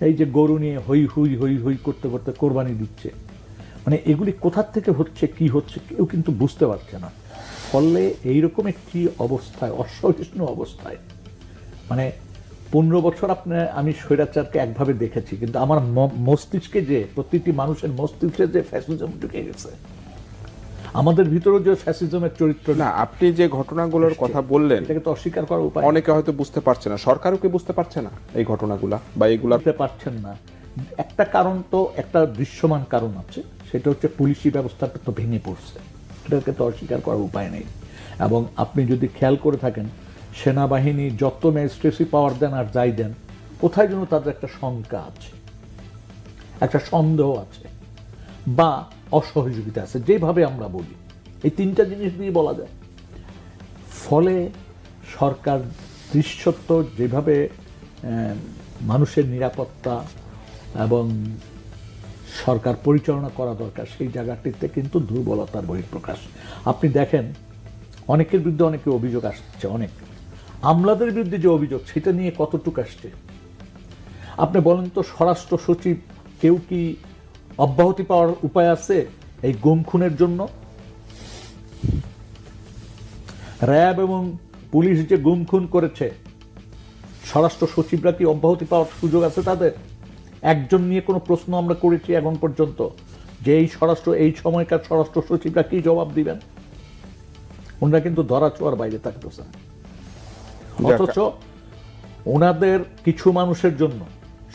এই যে গরু নিয়ে হই হই হই হই করতে করতে কোরবানি দিচ্ছে, মানে এগুলি কোথা থেকে হচ্ছে কি হচ্ছে কেউ কিন্তু বুঝতে পারছে না। ফলে এইরকম একটি অবস্থায়, অসহিষ্ণু অবস্থায়, মানে 15 বছর আমি স্বৈরাচারকে একভাবে দেখেছি, কিন্তু আমার মস্তিষ্কে যে, প্রতিটি মানুষের মস্তিষ্কে যে ফ্যাসিজম ঢুকে গেছে, আমাদের ভিতরেও যে ফ্যাসিজমের চরিত্র। না, আপনি যে ঘটনাগুলোর কথা বললেন এটাকে তো অস্বীকার করার উপায়, অনেকে হয়তো বুঝতে পারছে না, সরকারও কি বুঝতে পারছে না এই ঘটনাগুলা বা এইগুলা বুঝতে পারছেন না। একটা কারণ তো, একটা দৃশ্যমান কারণ আছে, সেটা হচ্ছে পুলিশি ব্যবস্থাটা তো ভেঙে পড়ছে, এটাকে তো অস্বীকার করার উপায় নেই। এবং আপনি যদি খেয়াল করে থাকেন, সেনাবাহিনী যত ম্যাজিস্ট্রেসি পাওয়ার দেন আর যাই দেন, কোথায় যেন তাদের একটা শঙ্কা আছে, একটা সন্দেহ আছে, বা অসহযোগিতা আছে, যেভাবে আমরা বলি, এই তিনটা জিনিস দিয়ে বলা যায়। ফলে সরকার দৃশ্যত যেভাবে মানুষের নিরাপত্তা এবং সরকার পরিচালনা করা দরকার, সেই জায়গাটিতে কিন্তু দুর্বলতার বহিঃপ্রকাশ। আপনি দেখেন, অনেকের বিরুদ্ধে অনেকে অভিযোগ আসছে, অনেক আমলাদের বিরুদ্ধে যে অভিযোগ, সেটা নিয়ে কতটুকু আসছে আপনি বলেন তো? স্বরাষ্ট্র সচিব কেউ কি অব্যাহতি পাওয়ার উপায় আছে এই গুম খুনের জন্য? র্যাব এবং পুলিশ যে গুম খুন করেছে, স্বরাষ্ট্র সচিবরা কি অব্যাহতি পাওয়ার সুযোগ আছে তাদের? একজন নিয়ে কোনো প্রশ্ন আমরা করেছি এখন পর্যন্ত যে এই সময়কার স্বরাষ্ট্র সচিবরা কি জবাব দিবেন? ওনারা কিন্তু ধরা ছোঁয়ার বাইরে থাকতেছেন। অথচ ওনাদের কিছু মানুষের জন্য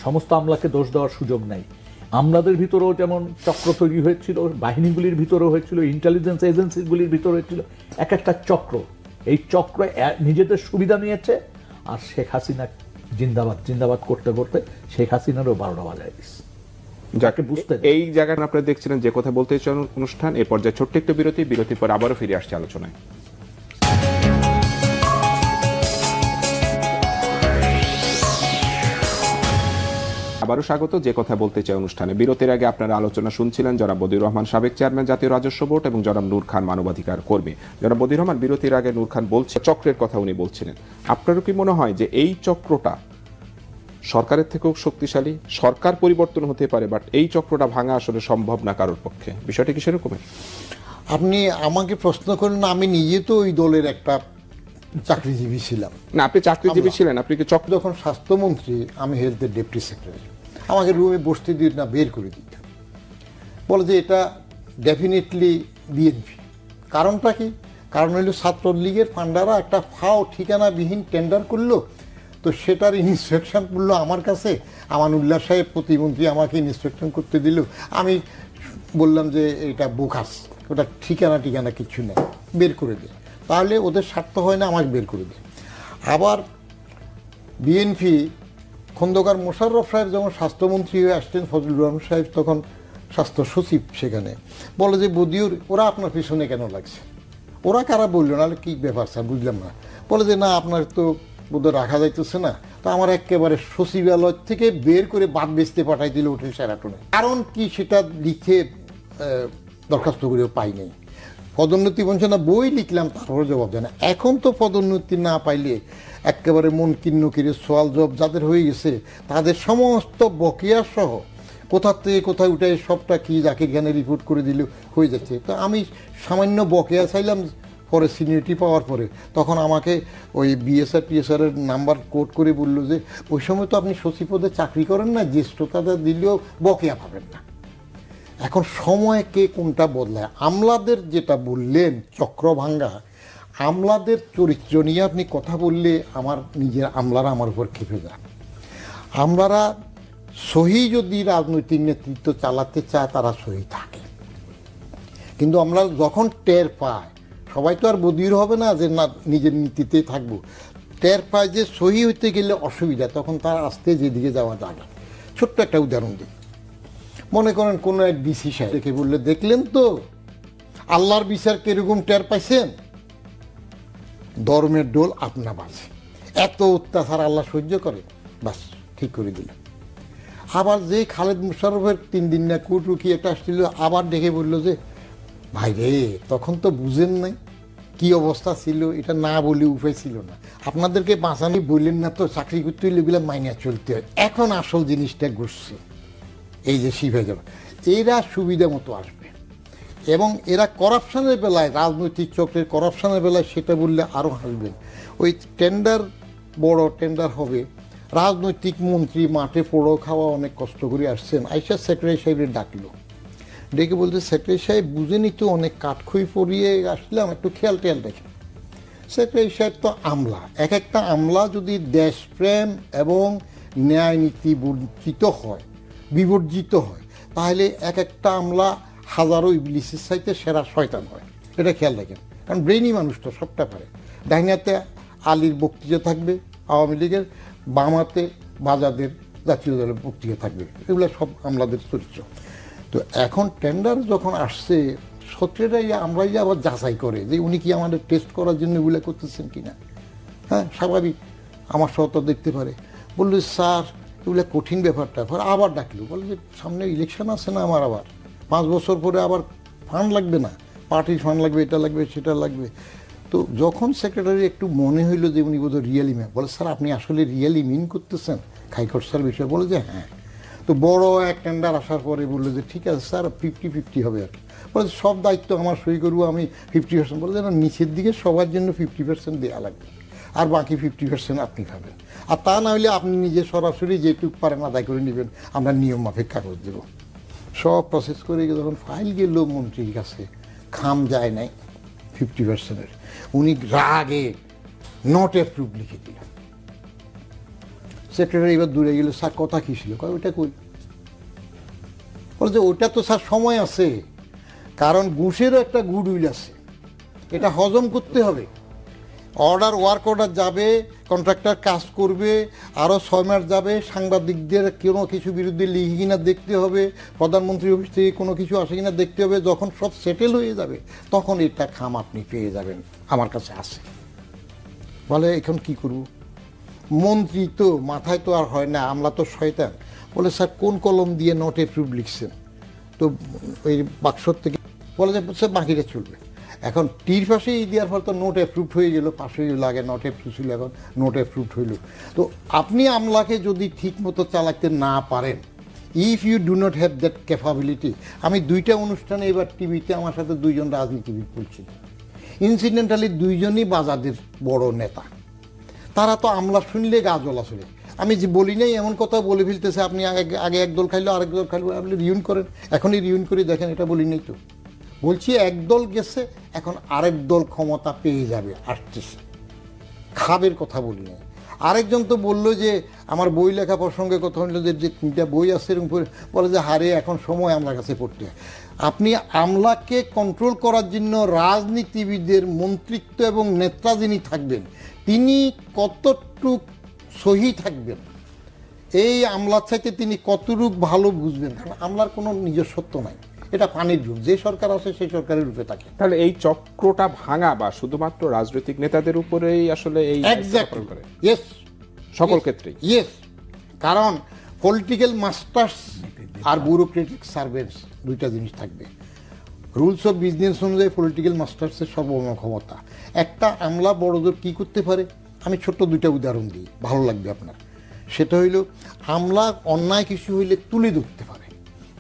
সমস্ত আমলাকে দোষ দেওয়ার সুযোগ নাই। আমলাদের ভিতরেও যেমন চক্র তৈরি হয়েছিল, বাহিনীগুলির ভিতরেও হয়েছিল, ইন্টেলিজেন্স এজেন্সিগুলির ভিতরে হয়েছিল, এক একটা চক্র। এই চক্র নিজেদের সুবিধা নিয়েছে, আর শেখ হাসিনা জিন্দাবাদ জিন্দাবাদ করতে করতে শেখ হাসিনারও 12টা বাজায় দিচ্ছে। যাকে বুঝতে, এই জায়গায় আপনারা দেখছিলেন যে কথা বলতে চান অনুষ্ঠান। এই পর্যায়ে ছোট্ট একটা বিরতির পর আবারও ফিরে আসছে আলোচনায়। আবারও স্বাগত যে কথা বলতে চাই অনুষ্ঠানে। বিরতির আগে আপনারা আলোচনা শুনছিলেন জনাব বদিউর রহমান, সাবেক চেয়ারম্যান জাতীয় রাজস্ব বোর্ড, এবং জনাব নূর খান, মানবাধিকার কর্মী। জনাব বদিউর রহমান, বিরতির আগে নূর খান বলছে চক্রের কথা উনি বলছিলেন। আপনারও কি মনে হয় যে এই চক্রটা সরকারের থেকেও শক্তিশালী? সরকার পরিবর্তন হতে পারে, বাট এই চক্রটা ভাঙা আসলে সম্ভব না কারোর পক্ষে। বিষয়টা কি সেরকমই? আপনি আমাকে প্রশ্ন করেন, আমি নিজে তো ওই দলের একটা চাকরিজীবী ছিলাম। না, আপনি চাকরিজীবী ছিলেন, আপনি কি চক্র? যখন স্বাস্থ্যমন্ত্রী, আমি হেলথের ডেপুটি সেক্রেটারি, আমাকে রুমে বসতে দিয়ে না বের করে দিত, বলে যে এটা ডেফিনেটলি বিএনপি। কারণটা কি? কারণ হইল ছাত্রলীগের ফান্ডাররা একটা ফাও ঠিকানাবিহীন টেন্ডার করলো, তো সেটার ইন্সপেকশন করলো আমার কাছে। আমানুল্লাহ সাহেব প্রতিমন্ত্রী আমাকে ইন্সপেকশন করতে দিল। আমি বললাম যে এটা বোকাস, ওটা ঠিকানা কিছু নেই, বের করে দে। তাহলে ওদের স্বার্থ হয় না, আমাকে বের করে দে। আবার বিএনপি খন্দকার মোশাররফ সাহেব যখন স্বাস্থ্যমন্ত্রী হয়ে আসতেন, ফজলুর রহমান সাহেব তখন স্বাস্থ্য সচিব, সেখানে বলে যে বদিউর, ওরা আপনার পিছনে কেন লাগছে? ওরা কারা বললো? নাহলে কী ব্যাপার স্যার, বুঝলাম না। বলে যে না, আপনার তো বোধহয় রাখা যাইতেছে না। তো আমার একেবারে সচিবালয় থেকে বের করে বাদ বেচতে পাঠাই দিল হোটেল শেরাটনে। কারণ কি সেটা লিখে দরখাস্ত করেও পাই নাই। পদোন্নতি বলছে না, বই লিখলাম, তারপরে জবাব দেয় না। এখন তো পদোন্নতি না পাইলে একেবারে মন কিন্ন কিরে সোয়াল জব যাদের হয়ে গেছে, তাদের সমস্ত বকেয়া সহ কোথার থেকে কোথায় উঠে সবটা কি জাকির খানে রিপোর্ট করে দিলে হয়ে যাচ্ছে। তো আমি সামান্য বকেয়া চাইলাম, পরে সিনিয়রিটি পাওয়ার পরে তখন আমাকে ওই বিএসআর টিএসআরের নাম্বার কোড করে বললো যে ওই সময় তো আপনি সচিব পদে চাকরি করেন না, জ্যেষ্ঠতা দিলেও বকেয়া পাবেন না। এখন সময় কে কোনটা বদলায়। আমলাদের যেটা বললেন চক্রভাঙ্গা, আমলাদের চরিত্র নিয়ে আপনি কথা বললে আমার নিজের আমলারা আমার উপর ক্ষেপে যায়। আমলারা সহি যদি রাজনৈতিক নেতৃত্ব চালাতে চায়, তারা সহি থাকে, কিন্তু আমরা যখন টের পায়, সবাই তো আর বদির হবে না যে না নিজের নীতিতে থাকবো, টের পায় যে সহি হইতে গেলে অসুবিধা, তখন তার আস্তে যেদিকে যাওয়া যায় না। ছোট্ট একটা উদাহরণ দিই। মনে করেন কোনো এক ডিসি সাহেব দেখে বললে, দেখলেন তো আল্লাহর বিচার কিরকম টের পাইছেন? ধর্মের ডোল আপনা বাজে, এত অত্যাচার আল্লাহ সহ্য করে, বাস ঠিক করে দিলেন। আবার যে খালেদ মুশাররফের 3 দিন না কুটু কি একটা আসছিল, আবার দেখে বললো যে ভাই রে, তখন তো বুঝেন নাই, কি অবস্থা ছিল এটা না বলে উপায় ছিল না। আপনাদেরকে বাঁচানি বললেন না তো, চাকরি করতে হইলে এগুলো মাইনে চলতে হয়। এখন আসল জিনিসটা ঘুরছে, এই যে শিফে যাবে, এরা সুবিধা মতো আসবে এবং এরা করাপশনের বেলায়, রাজনৈতিক চক্রের করাপশনের বেলায় সেটা বললে আরও হাসবেন। ওই টেন্ডার, বড় টেন্ডার হবে, রাজনৈতিক মন্ত্রী মাঠে পোড়ো খাওয়া অনেক কষ্ট করে আসছেন, আইসা সেক্রেটারি সাহেবের ডাকলো, ডেকে বলতে সেক্রেটারি সাহেব বুঝেনি তো, অনেক কাঠখই পরিয়ে আসলাম, একটু খেয়াল টেয়াল দেখেন। সেক্রেটারি সাহেব তো আমলা, এক একটা আমলা যদি দেশপ্রেম এবং ন্যায় নীতি বিবর্জিত হয় তাহলে এক একটা আমলা হাজারো ইবলিসের চাইতে সেরা শয়তান হয়। এটা খেয়াল রাখেন, কারণ ব্রেইনি মানুষ তো সবটা পারে। ডাইনাতে আলীর বক্তৃতা থাকবে আওয়ামী লীগের, বামাতে বাজাদের জাতীয় দলের বক্তৃতা থাকবে, এগুলো সব আমলাদের চরিত্র। তো এখন টেন্ডার যখন আসছে, সত্রেটাই আমরাই আবার যাচাই করে যে উনি কি আমাদের টেস্ট করার জন্য এগুলো করতেছেন কিনা। হ্যাঁ, স্বাভাবিক, আমার সহ তো দেখতে পারে। বললো স্যার এগুলো কঠিন ব্যাপারটা। আবার ডাকলো, বলে যে সামনে ইলেকশন আছে না আমার, আবার 5 বছর পরে আবার ফান্ড লাগবে না, পার্টির ফান্ড লাগবে, এটা লাগবে সেটা লাগবে। তো যখন সেক্রেটারি একটু মনে হইলো যে উনি বোধহয় রিয়েলি মিন, বলে স্যার আপনি আসলে রিয়েলি মিন করতেছেন খাইকর্সার বিষয়ে? বলে যে হ্যাঁ। তো বড় এক টেন্ডার আসার পরে বললো যে ঠিক আছে স্যার 50-50 হবে আর কি। বলে সব দায়িত্ব আমার সই করবো, আমি 50%। বলে যে না, নিচের দিকে সবার জন্য 50% দেওয়া লাগবে, আর বাকি 50% আপনি খাবেন। আর তা না হলে আপনি নিজে সরাসরি যেটুক পারেন আদায় করে নেবেন, আমরা নিয়ম মাফিক কাগজ দেবো। সব প্রসেস করে যখন ফাইল গেল মন্ত্রীর কাছে, খাম যায় নাই 50%-এর, উনি রাগে নট অ্যাপ্রুভ লিখে দিলেন। সেক্রেটারি এবার দূরে গেল, স্যার কথা কী ছিল? কয় ওইটা কই? বলে যে ওইটা তো স্যার সময় আছে, কারণ ঘুষেরও একটা গুড উইল আছে, এটা হজম করতে হবে। ওয়ার্ক অর্ডার যাবে, কন্ট্রাক্টর কাজ করবে, আরও 6 মাস যাবে, সাংবাদিকদের কোনো কিছু বিরুদ্ধে লিখে কিনা দেখতে হবে, প্রধানমন্ত্রী অফিস থেকে কোনো কিছু আসে কিনা দেখতে হবে। যখন সব সেটেল হয়ে যাবে তখন এটা খাম আপনি পেয়ে যাবেন, আমার কাছে আছে। বলে এখন কি করব? মন্ত্রী তো মাথায় তো আর হয় না, আমলা তো শয়তান। বলে স্যার কোন কলম দিয়ে নট অ্যাপ্রুভ লিখছেন? তো ওই বাক্সর থেকে বলে যে স্যার বাকিটা চলবে। এখন টির পাশে দেওয়ার পর তো নোট অ্যাপ্রুভড হয়ে গেল, পাশে লাগে নট অ্যাপ্রুভ ছিল, এখন নোট অ্যাপ্রুভড হইল। তো আপনি আমলাকে যদি ঠিক মতো চালাতে না পারেন, if you do not have that capability. আমি 2টা অনুষ্ঠানে এবার টিভিতে আমার সাথে 2জন রাজনীতিবিদ বলছিল, ইনসিডেন্টালি 2জনই বাজাদের বড় নেতা। তারা তো আমলা শুনলে গা জ্বলা চলে। আমি যে বলি নাই এমন কথা বলে ফেলতেছে, আপনি আগে এক দল খাইলো, আরেক দল খাইলো, আপনি রিউন করেন, এখনই রিউন করে দেখেন, এটা বলি নাই তো। বলছি এক দল গেছে, এখন আরেক দল ক্ষমতা পেয়ে যাবে, আসতেছে, খাবের কথা বলি নাই। আরেকজন তো বললো যে আমার বই লেখা প্রসঙ্গে কথা হইলো যে 3টা বই আছে, এরকম বলে যে হারে এখন সময় আমার কাছে পড়তে হয়। আপনি আমলাকে কন্ট্রোল করার জন্য রাজনীতিবিদের মন্ত্রিত্ব এবং নেতা যিনি থাকবেন, তিনি কতটুক সহি থাকবেন, এই আমলার চাইতে তিনি কতটুক ভালো বুঝবেন, কারণ আমলার কোনো নিজস্বত্ব নাই, এটা পানির রূপ, যে সরকার আসে সেই সরকারের রূপে থাকে। তাহলে এই চক্রটা ভাঙা বা শুধুমাত্র রাজনৈতিক নেতাদের উপরেই আসলে এই এক্স্যাক্টলি, ইয়েস, সকল ক্ষেত্রেই ইয়েস। কারণ পলিটিক্যাল মাস্টার্স আর ব্যুরোক্রেটিক সার্ভেন্টস 2টা জিনিস থাকবে। রুলস অফ বিজনেস অনুযায়ী পলিটিক্যাল মাস্টার্সের সর্বমোট ক্ষমতা। একটা আমলা বড়জোর কী করতে পারে, আমি ছোট্ট 2টা উদাহরণ দিই, ভালো লাগবে আপনার। সেটা হইল আমলা অন্যায় কিছু হইলে তুলে ধরতে পারে।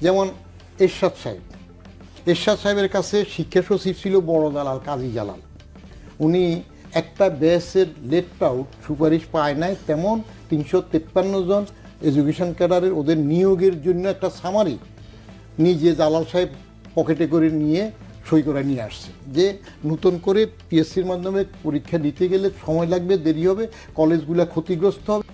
যেমন এরশাদ সাহেবের কাছে শিক্ষা সচিব ছিল বড় দালাল কাজী জালাল। উনি একটা ব্যাচের লেট আউট সুপারিশ পায় নাই, তেমন 353 জন এডুকেশন ক্যাডারের ওদের নিয়োগের জন্য একটা সামারি নিজে জালাল সাহেব পকেটে করে নিয়ে সই করে নিয়ে আসছে, যে নতুন করে পিএসসির মাধ্যমে পরীক্ষা দিতে গেলে সময় লাগবে, দেরি হবে, কলেজগুলো ক্ষতিগ্রস্ত হবে।